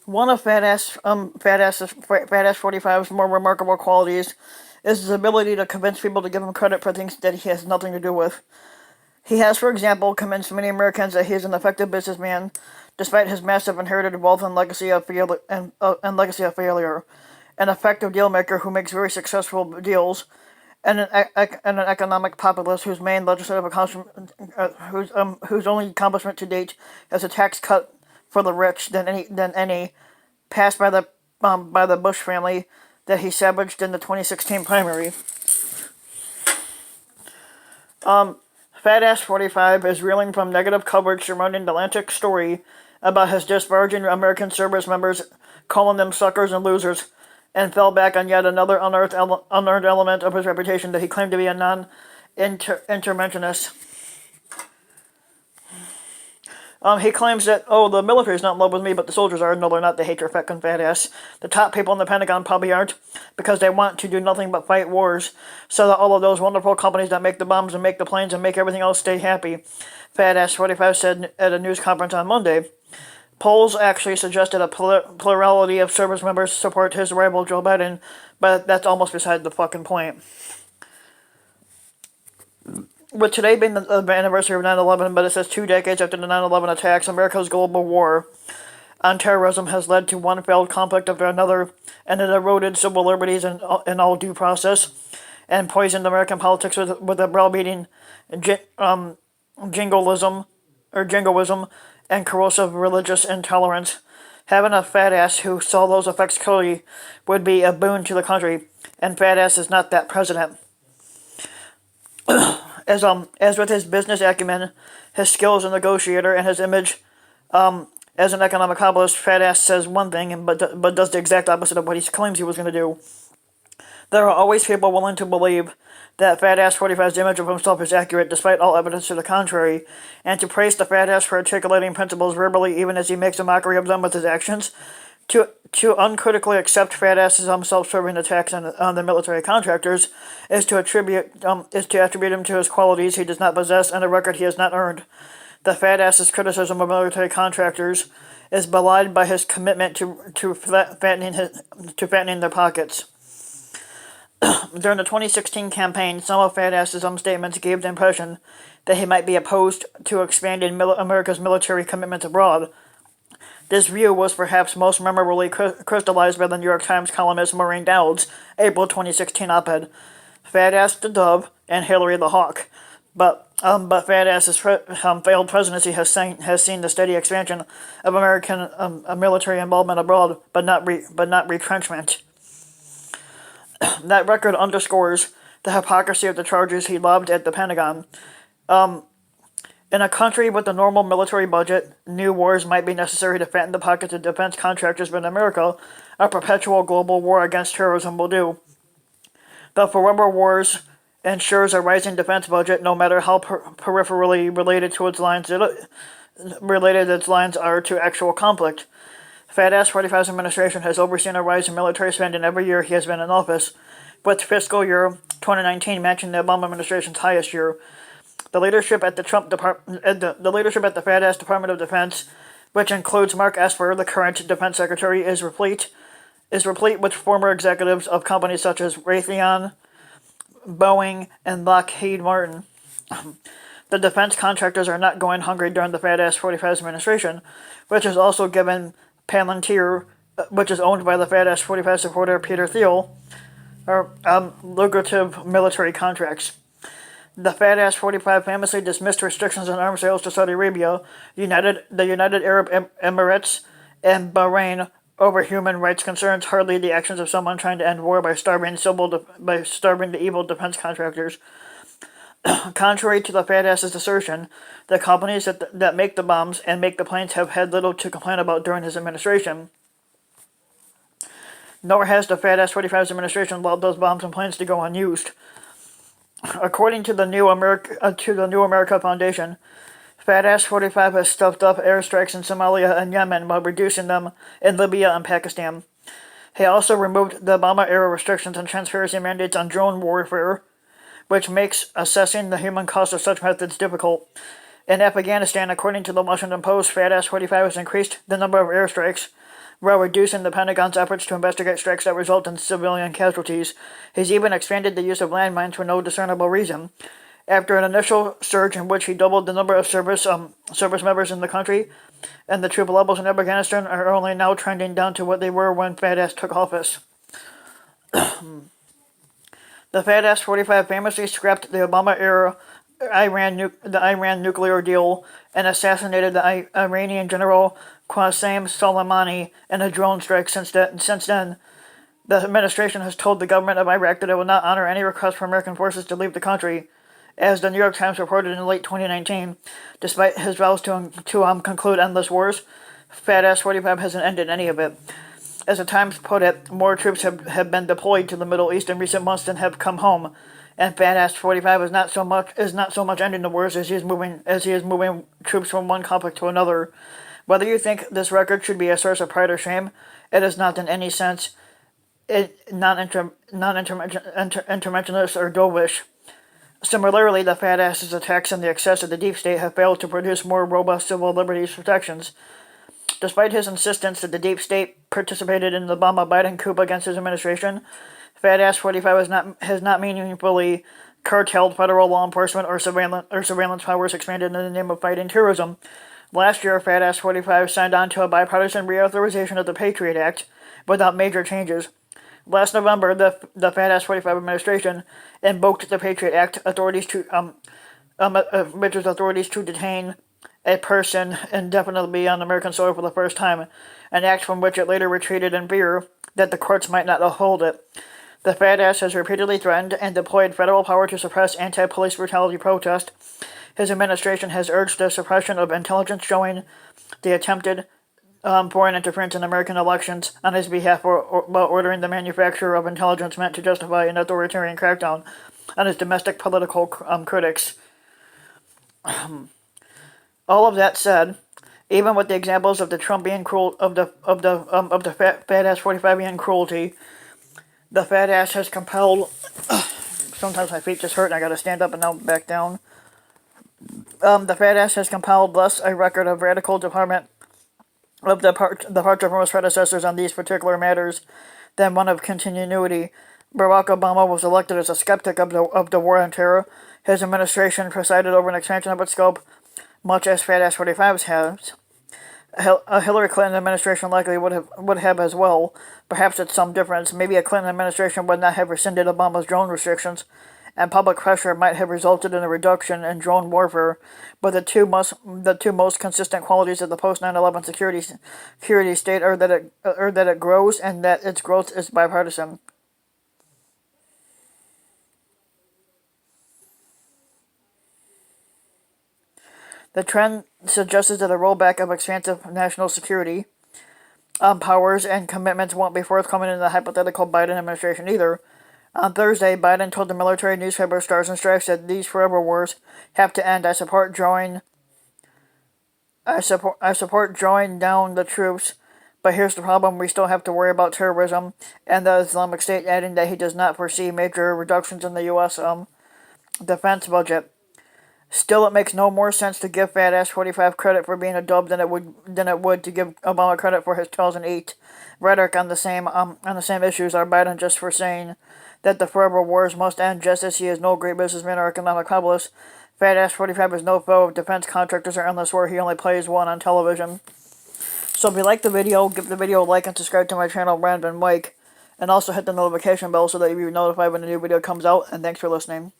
One of Fat Ass 45's more remarkable qualities is his ability to convince people to give him credit for things that he has nothing to do with. He has, for example, convinced many Americans that he is an effective businessman, despite his massive inherited wealth and legacy of failure. An effective dealmaker who makes very successful deals, and an economic populist whose main legislative accomplishment, whose only accomplishment to date is a tax cut for the rich than any passed by the Bush family that he savaged in the 2016 primary. Fat Ass 45 is reeling from negative coverage surrounding the Atlantic story about his disparaging American service members, calling them suckers and losers, and fell back on yet another unearned element of his reputation that he claimed to be a non-interventionist. He claims that, oh, the military's not in love with me, but the soldiers are. No, they're not. They hate your feckin' fat ass. The top people in the Pentagon probably aren't, because they want to do nothing but fight wars, so that all of those wonderful companies that make the bombs and make the planes and make everything else stay happy. Fat Ass 45 said at a news conference on Monday. Polls actually suggested a plurality of service members support his rival Joe Biden, but that's almost beside the fucking point. With today being the anniversary of 9/11, but it says 2 decades after the 9/11 attacks, America's global war on terrorism has led to one failed conflict after another, and it eroded civil liberties in all due process, and poisoned American politics with a browbeating jingoism, and corrosive religious intolerance. Having a fat ass who saw those effects clearly would be a boon to the country, and fat ass is not that president. As with his business acumen, his skill as a negotiator, and his image as an economic populist, Fat Ass says one thing, but does the exact opposite of what he claims he was going to do. There are always people willing to believe that Fat Ass 45's image of himself is accurate, despite all evidence to the contrary, and to praise the Fat Ass for articulating principles verbally, even as he makes a mockery of them with his actions. To uncritically accept Fat Ass's self-serving attacks on the military contractors is to attribute him to his qualities he does not possess and a record he has not earned. The Fat Ass's criticism of military contractors is belied by his commitment to fattening their pockets. During the 2016 campaign, some of Fat Ass's statements gave the impression that he might be opposed to expanding America's military commitments abroad. This view was perhaps most memorably crystallized by the New York Times columnist Maureen Dowd's April 2016 op-ed, "Fat Ass the Dove and Hillary the Hawk." But Fat Ass's failed presidency has seen the steady expansion of American military involvement abroad, but not retrenchment. That record underscores the hypocrisy of the charges he lobbed at the Pentagon. In a country with a normal military budget, new wars might be necessary to fatten the pockets of defense contractors, but in America, a perpetual global war against terrorism will do. The forever wars ensures a rising defense budget, no matter how peripherally related its lines are to actual conflict. Fat Ass 45's administration has overseen a rise in military spending every year he has been in office, with fiscal year 2019 matching the Obama administration's highest year. The leadership at the Fat Ass Department of Defense, which includes Mark Esper, the current Defense Secretary, is replete with former executives of companies such as Raytheon, Boeing, and Lockheed Martin. The defense contractors are not going hungry during the Fat Ass 45's administration, which has also given Palantir, which is owned by the Fat Ass 45 supporter Peter Thiel, lucrative military contracts. The Fat Ass 45 famously dismissed restrictions on arms sales to Saudi Arabia, the United Arab Emirates, and Bahrain over human rights concerns, hardly the actions of someone trying to end war by starving the evil defense contractors. Contrary to the Fat Ass's assertion, the companies that make the bombs and make the planes have had little to complain about during his administration. Nor has the Fat Ass 45's administration allowed those bombs and planes to go unused. According to the New America Foundation, Fat Ass 45 has stuffed up airstrikes in Somalia and Yemen while reducing them in Libya and Pakistan. He also removed the Obama-era restrictions and transparency mandates on drone warfare, which makes assessing the human cost of such methods difficult. In Afghanistan, according to the Washington Post, Fat-Ass 45 has increased the number of airstrikes while reducing the Pentagon's efforts to investigate strikes that result in civilian casualties. He's even expanded the use of landmines for no discernible reason. After an initial surge in which he doubled the number of service members in the country, and the troop levels in Afghanistan are only now trending down to what they were when Fat-Ass took office. The Fat-Ass 45 famously scrapped the Obama-era Iran nuclear deal and assassinated the Iranian general Qasem Soleimani in a drone strike. Since then, the administration has told the government of Iraq that it will not honor any request for American forces to leave the country. As the New York Times reported in late 2019, despite his vows to conclude endless wars, Fat-Ass 45 hasn't ended any of it. As the Times put it, more troops have been deployed to the Middle East in recent months than have come home, and Fat-Ass 45 is not so much ending the wars as he is moving troops from one conflict to another. Whether you think this record should be a source of pride or shame, it is not in any sense non-interventionist or dovish. Similarly, the Fat-Ass's attacks and the excess of the deep state have failed to produce more robust civil liberties protections. Despite his insistence that the deep state participated in the Obama-Biden coup against his administration, Fat-Ass 45 has not meaningfully curtailed federal law enforcement or surveillance powers expanded in the name of fighting terrorism. Last year, Fat-Ass 45 signed on to a bipartisan reauthorization of the Patriot Act without major changes. Last November, the Fat-Ass 45 administration invoked the Patriot Act, which is authorities to detain a person indefinitely on American soil for the first time, an act from which it later retreated in fear that the courts might not uphold it. The Fat-Ass has repeatedly threatened and deployed federal power to suppress anti-police brutality protest. His administration has urged the suppression of intelligence showing the attempted foreign interference in American elections on his behalf, while ordering the manufacture of intelligence meant to justify an authoritarian crackdown on his domestic political critics. All of that said, even with the examples of the Trumpian Fat-Ass 45ian cruelty, the Fat-Ass has compelled. Sometimes my feet just hurt and I gotta stand up and now back down. The Fat-Ass has compiled thus a record of radical departure of the departure from his predecessors on these particular matters than one of continuity. Barack Obama was elected as a skeptic of the war on terror. His administration presided over an expansion of its scope, much as Fat-Ass 45's has. A Hillary Clinton administration likely would have as well. Perhaps it's some difference. Maybe a Clinton administration would not have rescinded Obama's drone restrictions, and public pressure might have resulted in a reduction in drone warfare. But the two most consistent qualities of the post 9/11 security state are that it grows and that its growth is bipartisan. The trend suggests that a rollback of expansive national security powers and commitments won't be forthcoming in the hypothetical Biden administration either. On Thursday, Biden told the military newspaper Stars and Stripes that these forever wars have to end. I support drawing down the troops, but here's the problem: we still have to worry about terrorism and the Islamic State. Adding that he does not foresee major reductions in the U.S. Defense budget. Still, it makes no more sense to give Fat-Ass 45 credit for being a dub than it would to give Obama credit for his 2008 rhetoric on the same issues, or Biden just for saying that the forever wars must end, just as he is no great businessman or economic obelisk. Fat-Ass 45 is no foe of defense contractors or endless war. He only plays one on television. So if you like the video, give the video a like and subscribe to my channel, Random Mike, and also hit the notification bell so that you'll be notified when a new video comes out, and thanks for listening.